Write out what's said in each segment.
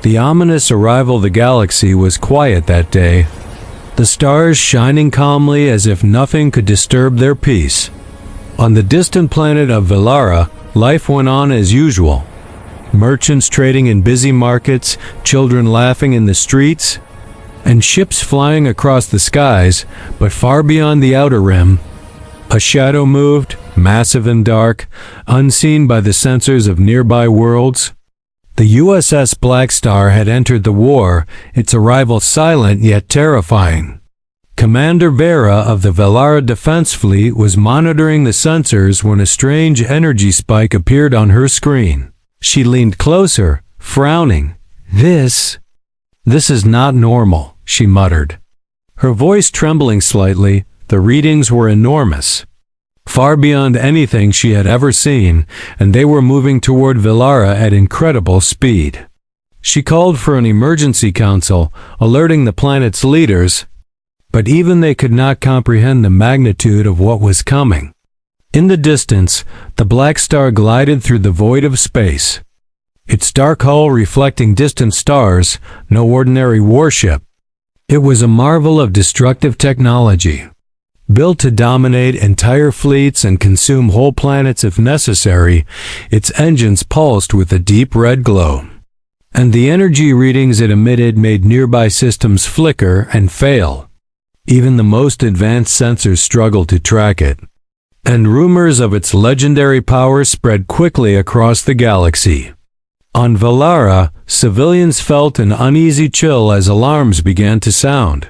The ominous arrival of the galaxy was quiet that day, the stars shining calmly as if nothing could disturb their peace. On the distant planet of Velara, life went on as usual. Merchants trading in busy markets, children laughing in the streets, and ships flying across the skies, but far beyond the outer rim, a shadow moved, massive and dark, unseen by the sensors of nearby worlds. The USS Blackstar had entered the war, its arrival silent yet terrifying. Commander Vera of the Velara Defense Fleet was monitoring the sensors when a strange energy spike appeared on her screen. She leaned closer, frowning. This is not normal," she muttered. Her voice trembling slightly. The readings were enormous, far beyond anything she had ever seen, and they were moving toward Velara at incredible speed. She called for an emergency council, alerting the planet's leaders, but even they could not comprehend the magnitude of what was coming. In the distance, the Blackstar glided through the void of space, its dark hull reflecting distant stars, no ordinary warship. It was a marvel of destructive technology, built to dominate entire fleets and consume whole planets if necessary. Its engines pulsed with a deep red glow, and the energy readings it emitted made nearby systems flicker and fail. Even the most advanced sensors struggled to track it, and rumors of its legendary power spread quickly across the galaxy. On Velara, civilians felt an uneasy chill as alarms began to sound,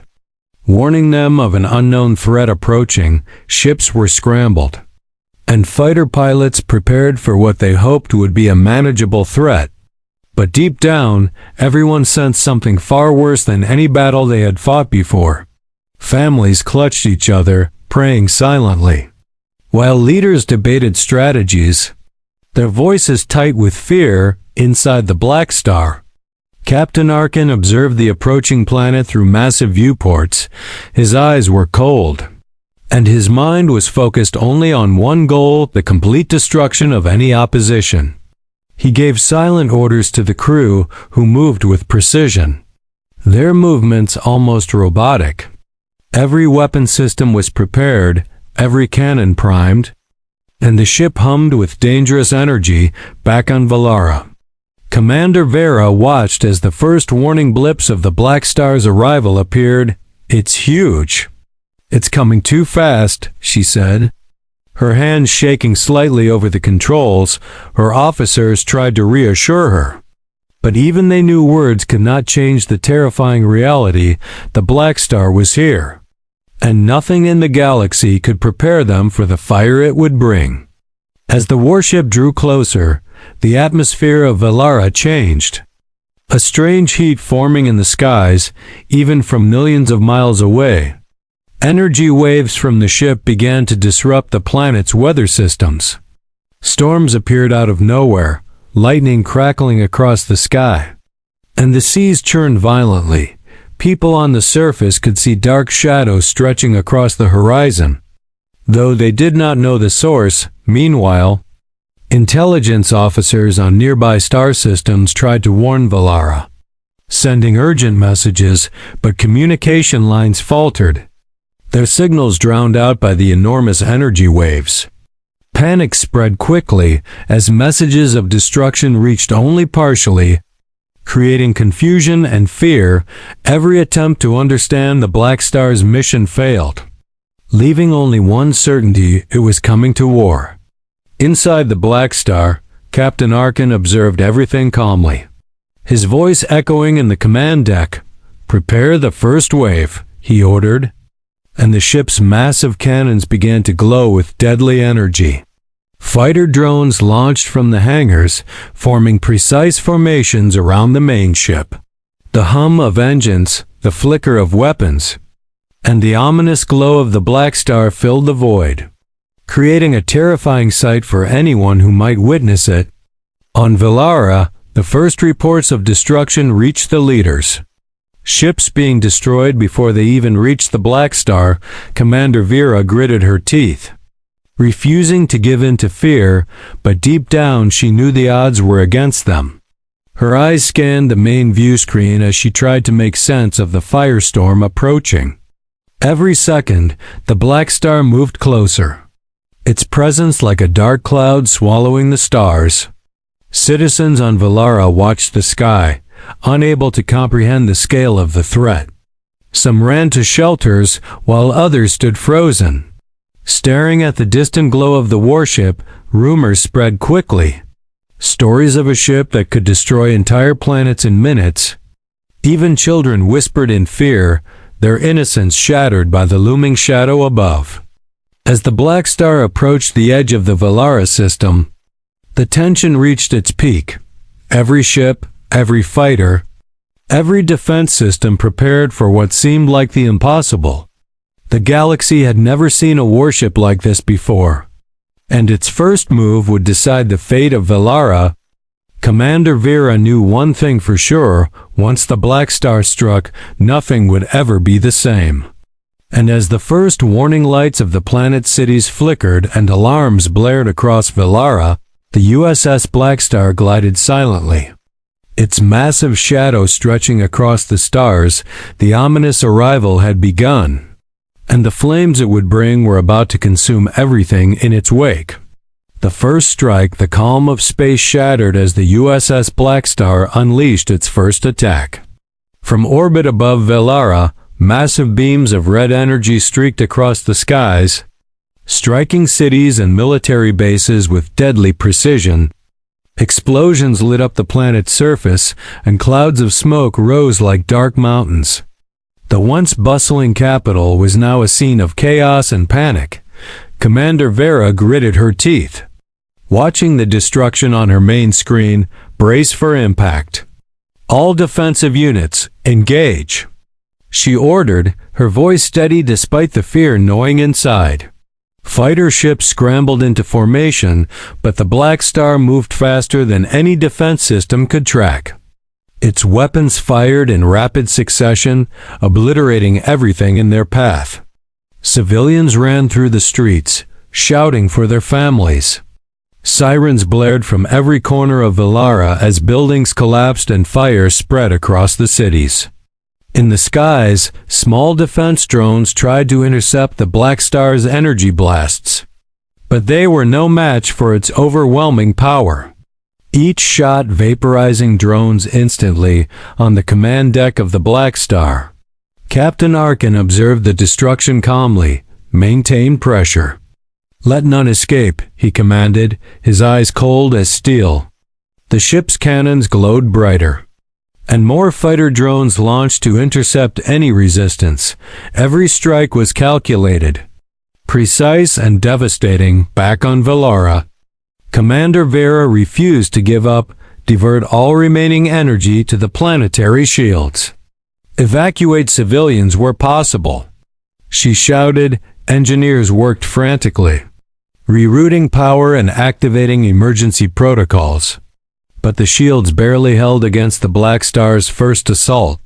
warning them of an unknown threat approaching. Ships were scrambled, and fighter pilots prepared for what they hoped would be a manageable threat. But deep down, everyone sensed something far worse than any battle they had fought before. Families clutched each other, praying silently, while leaders debated strategies, their voices tight with fear. Inside the Blackstar, Captain Arkin observed the approaching planet through massive viewports. His eyes were cold, and his mind was focused only on one goal: the complete destruction of any opposition. He gave silent orders to the crew, who moved with precision, their movements almost robotic. Every weapon system was prepared, every cannon primed, and the ship hummed with dangerous energy. Back on Velara, Commander Vera watched as the first warning blips of the Blackstar's arrival appeared. "It's huge. It's coming too fast," she said, her hands shaking slightly over the controls. Her officers tried to reassure her, but even they knew words could not change the terrifying reality. The Blackstar was here, and nothing in the galaxy could prepare them for the fire it would bring. As the warship drew closer, the atmosphere of Velara changed. A strange heat forming in the skies, even from millions of miles away. Energy waves from the ship began to disrupt the planet's weather systems. Storms appeared out of nowhere, lightning crackling across the sky, and the seas churned violently. People on the surface could see dark shadows stretching across the horizon, though they did not know the source. Meanwhile, intelligence officers on nearby star systems tried to warn Velara, sending urgent messages, but communication lines faltered, their signals drowned out by the enormous energy waves. Panic spread quickly as messages of destruction reached only partially, creating confusion and fear. Every attempt to understand the Blackstar's mission failed, leaving only one certainty: it was coming to war. Inside the Blackstar, Captain Arkin observed everything calmly, his voice echoing in the command deck. "Prepare the first wave," he ordered, and the ship's massive cannons began to glow with deadly energy. Fighter drones launched from the hangars, forming precise formations around the main ship. The hum of engines, the flicker of weapons, and the ominous glow of the Blackstar filled the void, creating a terrifying sight for anyone who might witness it. On Velara, the first reports of destruction reached the leaders. Ships being destroyed before they even reached the Blackstar. Commander Vera gritted her teeth, refusing to give in to fear, but deep down she knew the odds were against them. Her eyes scanned the main view screen as she tried to make sense of the firestorm approaching. Every second, the Blackstar moved closer, its presence like a dark cloud swallowing the stars. Citizens on Velara watched the sky, unable to comprehend the scale of the threat. Some ran to shelters, while others stood frozen. Staring at the distant glow of the warship, rumors spread quickly. Stories of a ship that could destroy entire planets in minutes. Even children whispered in fear, their innocence shattered by the looming shadow above. As the Blackstar approached the edge of the Velara system, the tension reached its peak. Every ship, every fighter, every defense system prepared for what seemed like the impossible. The galaxy had never seen a warship like this before, and its first move would decide the fate of Velara. Commander Vera knew one thing for sure: once the Blackstar struck, nothing would ever be the same. And as the first warning lights of the planet cities flickered and alarms blared across Velara, the USS Blackstar glided silently. Its massive shadow stretching across the stars, the ominous arrival had begun, and the flames it would bring were about to consume everything in its wake. The first strike, the calm of space shattered as the USS Blackstar unleashed its first attack. From orbit above Velara, massive beams of red energy streaked across the skies, striking cities and military bases with deadly precision. Explosions lit up the planet's surface, and clouds of smoke rose like dark mountains. The once bustling capital was now a scene of chaos and panic. Commander Vera gritted her teeth, watching the destruction on her main screen. Brace for impact. All defensive units, engage, she ordered, her voice steady despite the fear gnawing inside. Fighter ships scrambled into formation, but the Blackstar moved faster than any defense system could track. Its weapons fired in rapid succession, obliterating everything in their path. Civilians ran through the streets, shouting for their families. Sirens blared from every corner of Velara as buildings collapsed and fire spread across the cities. In the skies, small defense drones tried to intercept the Blackstar's energy blasts, but they were no match for its overwhelming power. Each shot vaporizing drones instantly on the command deck of the Blackstar. Captain Arkin observed the destruction calmly. Maintain pressure. Let none escape, he commanded, his eyes cold as steel. The ship's cannons glowed brighter, and more fighter drones launched to intercept any resistance. Every strike was calculated, precise and devastating. Back on Velara, Commander Vera refused to give up, divert all remaining energy to the planetary shields. Evacuate civilians where possible, she shouted. Engineers worked frantically, rerouting power and activating emergency protocols. But the shields barely held against the Blackstar's first assault,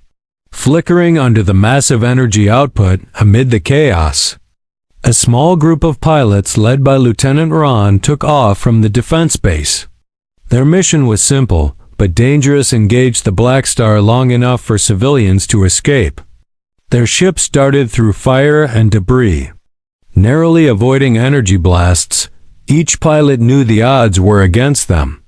flickering under the massive energy output amid the chaos. A small group of pilots led by Lieutenant Ron took off from the defense base. Their mission was simple, but dangerous: engage the Blackstar long enough for civilians to escape. Their ships darted through fire and debris, narrowly avoiding energy blasts. Each pilot knew the odds were against them,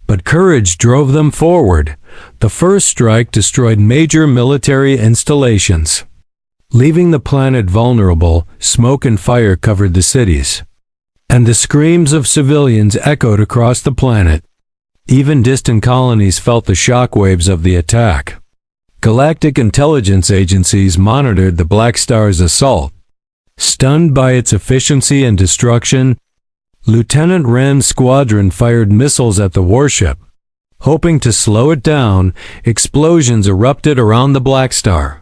but courage drove them forward. The first strike destroyed major military installations, leaving the planet vulnerable. Smoke and fire covered the cities, and the screams of civilians echoed across the planet. Even distant colonies felt the shockwaves of the attack. Galactic intelligence agencies monitored the Blackstar's assault. Stunned by its efficiency and destruction, Lieutenant Rand's squadron fired missiles at the warship. Hoping to slow it down, explosions erupted around the Blackstar,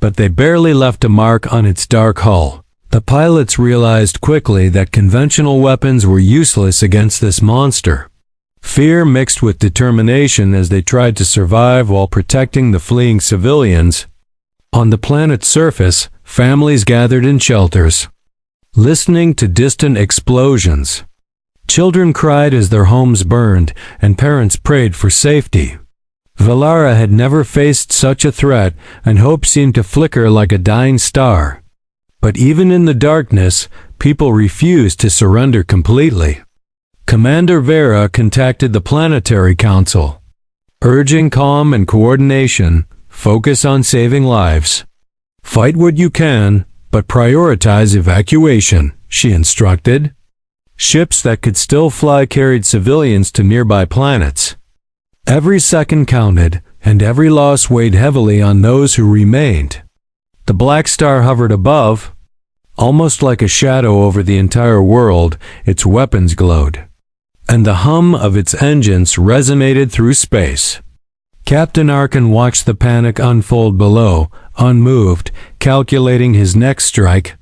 but they barely left a mark on its dark hull. The pilots realized quickly that conventional weapons were useless against this monster. Fear mixed with determination as they tried to survive while protecting the fleeing civilians. On the planet's surface, families gathered in shelters, listening to distant explosions. Children cried as their homes burned, and parents prayed for safety. Valara had never faced such a threat, and hope seemed to flicker like a dying star. But even in the darkness, people refused to surrender completely. Commander Vera contacted the Planetary Council, urging calm and coordination, focus on saving lives. Fight what you can, but prioritize evacuation, she instructed. Ships that could still fly carried civilians to nearby planets. Every second counted, and every loss weighed heavily on those who remained. The Blackstar hovered above, almost like a shadow over the entire world. Its weapons glowed, and the hum of its engines resonated through space. Captain Arkin watched the panic unfold below, unmoved, calculating his next strike.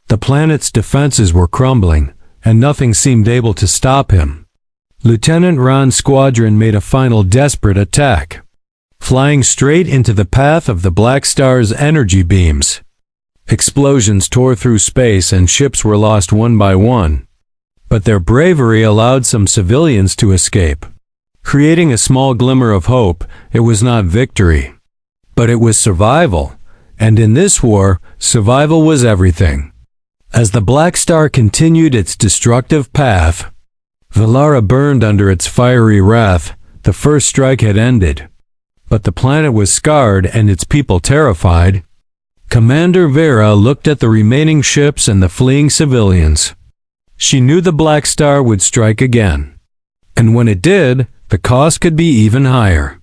The planet's defenses were crumbling, and nothing seemed able to stop him. Lieutenant Ron's squadron made a final desperate attack, flying straight into the path of the Blackstar's energy beams. Explosions tore through space and ships were lost one by one. But their bravery allowed some civilians to escape, creating a small glimmer of hope. It was not victory, but it was survival, and in this war, survival was everything. As the Blackstar continued its destructive path, Valara burned under its fiery wrath. The first strike had ended, but the planet was scarred and its people terrified. Commander Vera looked at the remaining ships and the fleeing civilians. She knew the Blackstar would strike again, and when it did, the cost could be even higher.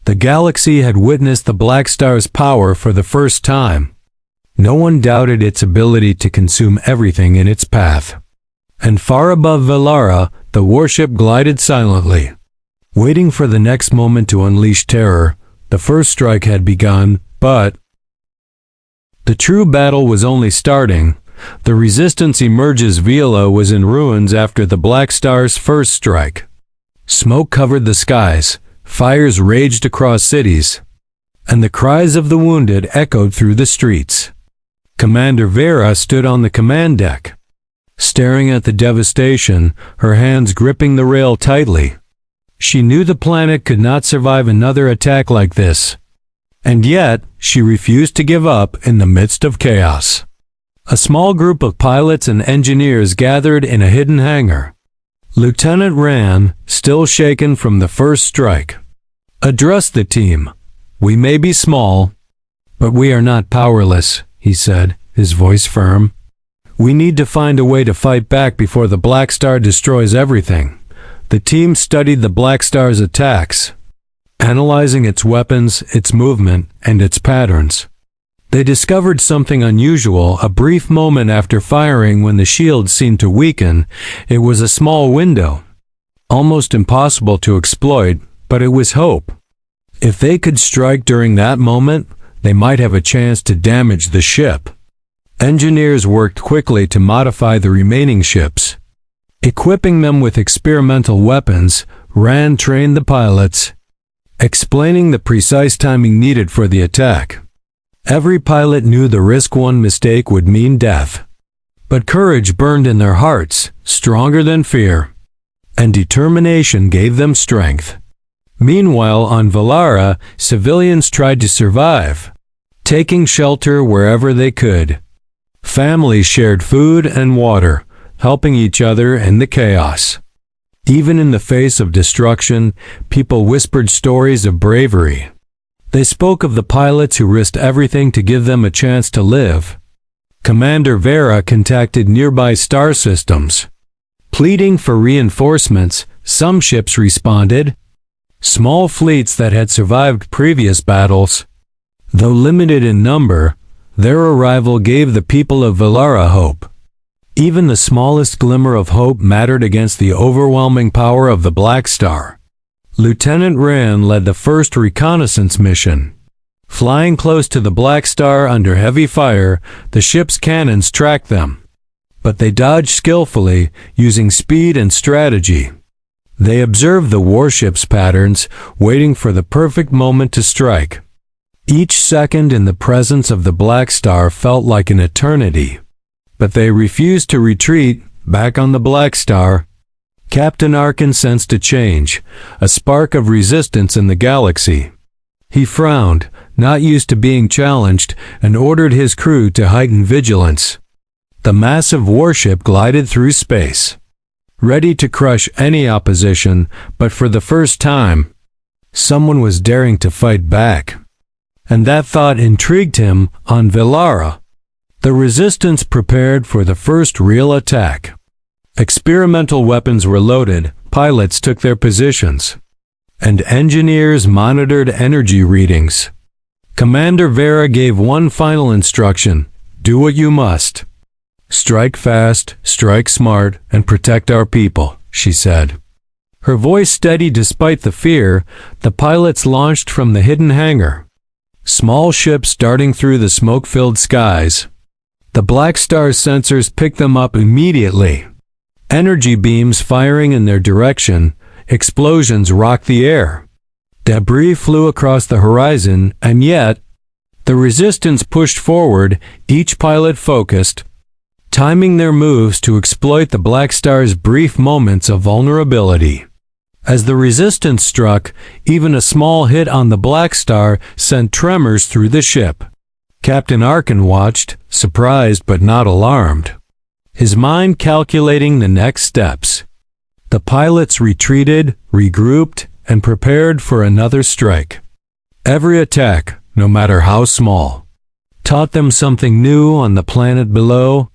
The galaxy had witnessed the Blackstar's power for the first time. No one doubted its ability to consume everything in its path. And far above Valara, the warship glided silently, waiting for the next moment to unleash terror. The first strike had begun, but the true battle was only starting. The Resistance emerges. Vila was in ruins after the Blackstar's first strike. Smoke covered the skies, fires raged across cities, and the cries of the wounded echoed through the streets. Commander Vera stood on the command deck, staring at the devastation, her hands gripping the rail tightly. She knew the planet could not survive another attack like this, and yet she refused to give up in the midst of chaos. A small group of pilots and engineers gathered in a hidden hangar. Lieutenant Ran, still shaken from the first strike, addressed the team. "We may be small, but we are not powerless," he said, his voice firm. "We need to find a way to fight back before the Blackstar destroys everything." The team studied the Blackstar's attacks, analyzing its weapons, its movement, and its patterns. They discovered something unusual. A brief moment after firing, when the shield seemed to weaken, it was a small window, almost impossible to exploit, but it was hope. If they could strike during that moment, they might have a chance to damage the ship. Engineers worked quickly to modify the remaining ships, equipping them with experimental weapons. Ran trained the pilots, explaining the precise timing needed for the attack. Every pilot knew the risk. One mistake would mean death. But courage burned in their hearts, stronger than fear, and determination gave them strength. Meanwhile, on Valara, civilians tried to survive, taking shelter wherever they could. Families shared food and water, helping each other in the chaos. Even in the face of destruction, people whispered stories of bravery. They spoke of the pilots who risked everything to give them a chance to live. Commander Vera contacted nearby star systems, pleading for reinforcements. Some ships responded, small fleets that had survived previous battles. Though limited in number, their arrival gave the people of Valara hope. Even the smallest glimmer of hope mattered against the overwhelming power of the Blackstar. Lieutenant Ran led the first reconnaissance mission. Flying close to the Blackstar under heavy fire, the ship's cannons tracked them. But they dodged skillfully, using speed and strategy. They observed the warship's patterns, waiting for the perfect moment to strike. Each second in the presence of the Blackstar felt like an eternity. But they refused to retreat. Back on the Blackstar, Captain Arkin sensed a change, a spark of resistance in the galaxy. He frowned, not used to being challenged, and ordered his crew to heighten vigilance. The massive warship glided through space, ready to crush any opposition, but for the first time, someone was daring to fight back. And that thought intrigued him. On Velara, the Resistance prepared for the first real attack. Experimental weapons were loaded, pilots took their positions, and engineers monitored energy readings. Commander Vera gave one final instruction: do what you must. Strike fast, strike smart, and protect our people, she said. Her voice steady despite the fear. The pilots launched from the hidden hangar, small ships darting through the smoke-filled skies. The Blackstar's sensors picked them up immediately. Energy beams firing in their direction, explosions rocked the air. Debris flew across the horizon, and yet, the Resistance pushed forward, each pilot focused, timing their moves to exploit the Blackstar's brief moments of vulnerability. As the Resistance struck, even a small hit on the Blackstar sent tremors through the ship. Captain Arkin watched, surprised but not alarmed, his mind calculating the next steps. The pilots retreated, regrouped, and prepared for another strike. Every attack, no matter how small, taught them something new on the planet below.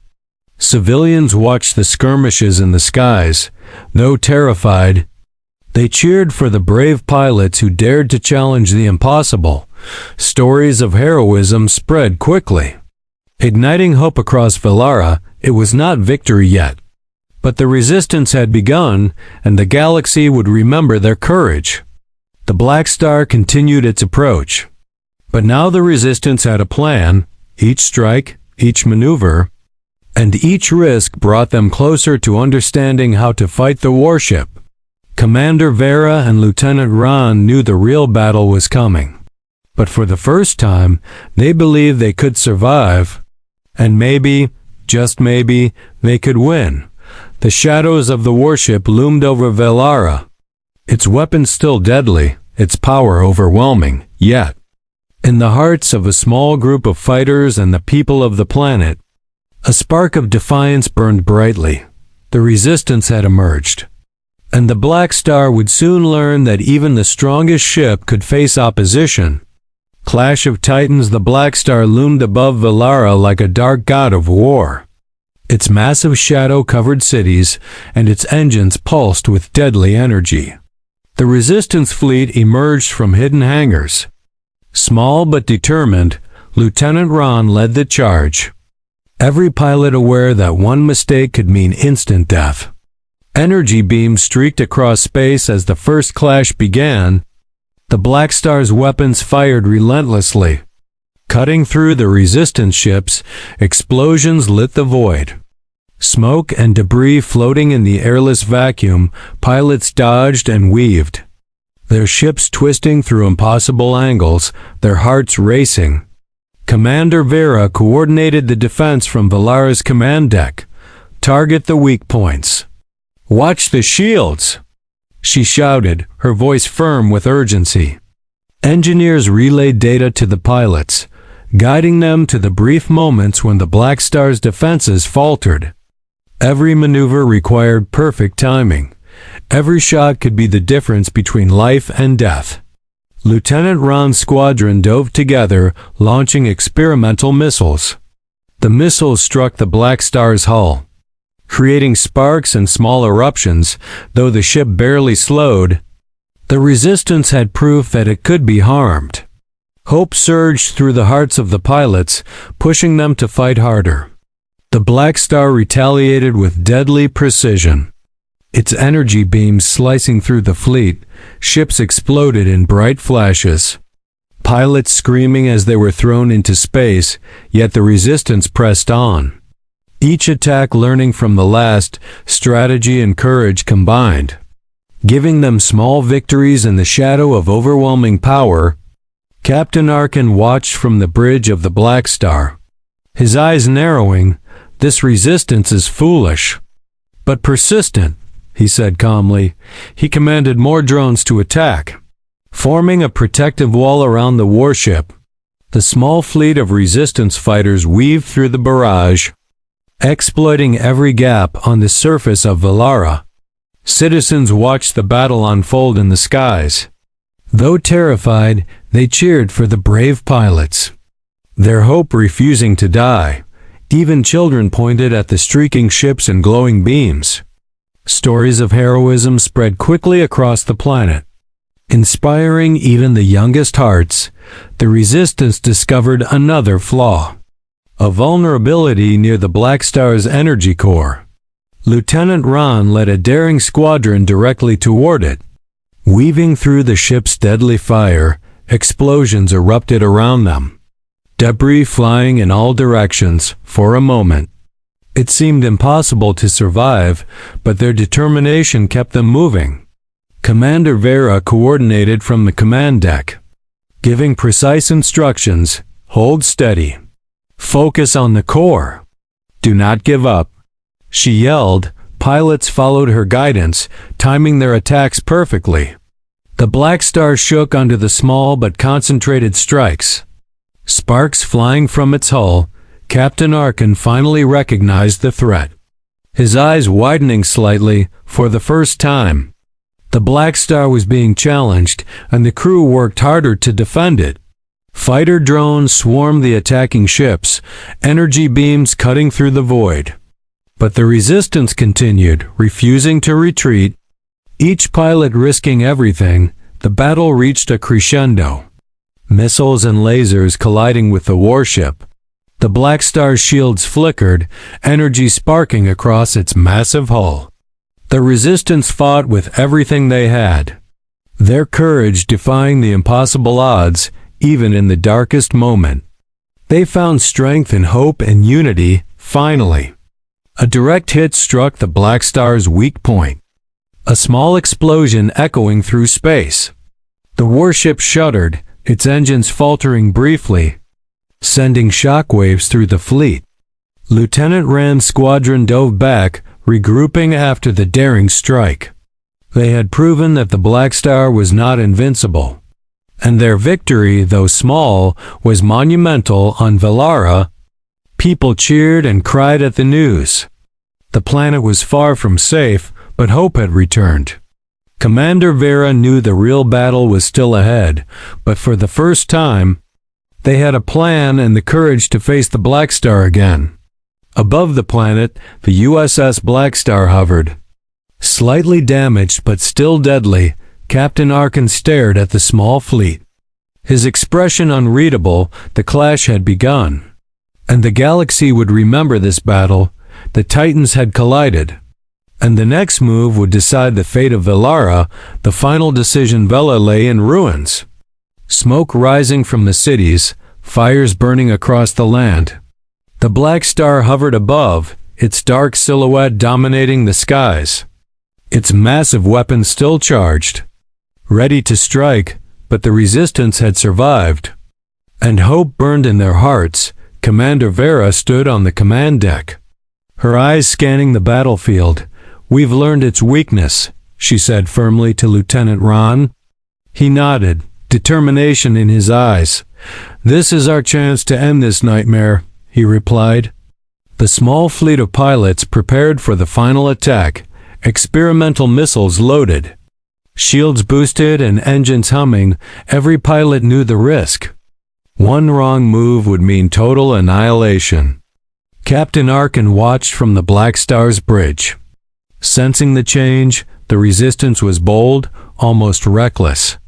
Civilians watched the skirmishes in the skies. Though terrified, they cheered for the brave pilots who dared to challenge the impossible. Stories of heroism spread quickly, igniting hope across Velara. It was not victory yet, but the Resistance had begun, and the galaxy would remember their courage. The Blackstar continued its approach, but now the Resistance had a plan. Each strike, each maneuver, and each risk brought them closer to understanding how to fight the warship. Commander Vera and Lieutenant Ron knew the real battle was coming, but for the first time, they believed they could survive, and maybe, just maybe, they could win. The shadows of the warship loomed over Velara, its weapons still deadly, its power overwhelming, yet, in the hearts of a small group of fighters and the people of the planet, a spark of defiance burned brightly. The Resistance had emerged, and the Blackstar would soon learn that even the strongest ship could face opposition. Clash of Titans. The Blackstar loomed above Velara like a dark god of war. Its massive shadow covered cities, and its engines pulsed with deadly energy. The Resistance fleet emerged from hidden hangars. Small but determined, Lieutenant Ron led the charge, every pilot aware that one mistake could mean instant death. Energy beams streaked across space as the first clash began. The Blackstar's weapons fired relentlessly, cutting through the Resistance ships. Explosions lit the void. Smoke and debris floating in the airless vacuum. Pilots dodged and weaved, their ships twisting through impossible angles, their hearts racing. Commander Vera coordinated the defense from Velara's command deck. Target the weak points. Watch the shields, she shouted, her voice firm with urgency. Engineers relayed data to the pilots, guiding them to the brief moments when the Blackstar's defenses faltered. Every maneuver required perfect timing. Every shot could be the difference between life and death. Lieutenant Ron's squadron dove together, launching experimental missiles. The missiles struck the Blackstar's hull, creating sparks and small eruptions. Though the ship barely slowed, the Resistance had proof that it could be harmed. Hope surged through the hearts of the pilots, pushing them to fight harder. The Blackstar retaliated with deadly precision, its energy beams slicing through the fleet. Ships exploded in bright flashes, pilots screaming as they were thrown into space, yet the Resistance pressed on. Each attack learning from the last, strategy and courage combined, giving them small victories in the shadow of overwhelming power. Captain Arkin watched from the bridge of the Blackstar, his eyes narrowing. This Resistance is foolish, but persistent. he said calmly. He commanded more drones to attack, forming a protective wall around the warship. The small fleet of resistance fighters weaved through the barrage, exploiting every gap on the surface of Velara. Citizens watched the battle unfold in the skies. Though terrified, they cheered for the brave pilots, their hope refusing to die. Even children pointed at the streaking ships and glowing beams. Stories of heroism spread quickly across the planet, inspiring even the youngest hearts. The Resistance discovered another flaw, a vulnerability near the Blackstar's energy core. Lieutenant Ron led a daring squadron directly toward it. Weaving through the ship's deadly fire, explosions erupted around them, debris flying in all directions. For a moment, it seemed impossible to survive, but their determination kept them moving. Commander Vera coordinated from the command deck, giving precise instructions: hold steady, focus on the core, do not give up. She yelled. Pilots followed her guidance, timing their attacks perfectly. The Blackstar shook under the small but concentrated strikes, sparks flying from its hull. Captain Arkin finally recognized the threat, his eyes widening slightly. For the first time, the Blackstar was being challenged, and the crew worked harder to defend it. Fighter drones swarmed the attacking ships, energy beams cutting through the void. But the Resistance continued, refusing to retreat. Each pilot risking everything. The battle reached a crescendo, missiles and lasers colliding with the warship. The Blackstar's shields flickered, energy sparking across its massive hull. The Resistance fought with everything they had, their courage defying the impossible odds, even in the darkest moment. They found strength in hope and unity. Finally, a direct hit struck the Blackstar's weak point, a small explosion echoing through space. The warship shuddered, its engines faltering briefly, sending shockwaves through the fleet. Lieutenant Rand's squadron dove back, regrouping after the daring strike. They had proven that the Blackstar was not invincible, and their victory, though small, was monumental on Velara. People cheered and cried at the news. The planet was far from safe, but hope had returned. Commander Vera knew the real battle was still ahead, but for the first time, they had a plan and the courage to face the Blackstar again. Above the planet, the USS Blackstar hovered. Slightly damaged but still deadly, Captain Arkin stared at the small fleet, his expression unreadable. The clash had begun, and the galaxy would remember this battle. The Titans had collided, and the next move would decide the fate of Velara. The final decision. Vela lay in ruins, smoke rising from the cities, fires burning across the land. The Blackstar hovered above, its dark silhouette dominating the skies, its massive weapons still charged, ready to strike. But the Resistance had survived, and hope burned in their hearts. Commander Vera stood on the command deck, her eyes scanning the battlefield. "We've learned its weakness," she said firmly to Lieutenant Ron. He nodded, determination in his eyes. "This is our chance to end this nightmare," he replied. The small fleet of pilots prepared for the final attack, experimental missiles loaded, shields boosted and engines humming. Every pilot knew the risk. One wrong move would mean total annihilation. Captain Arkin watched from the Blackstar's bridge. Sensing the change, the Resistance was bold, almost reckless.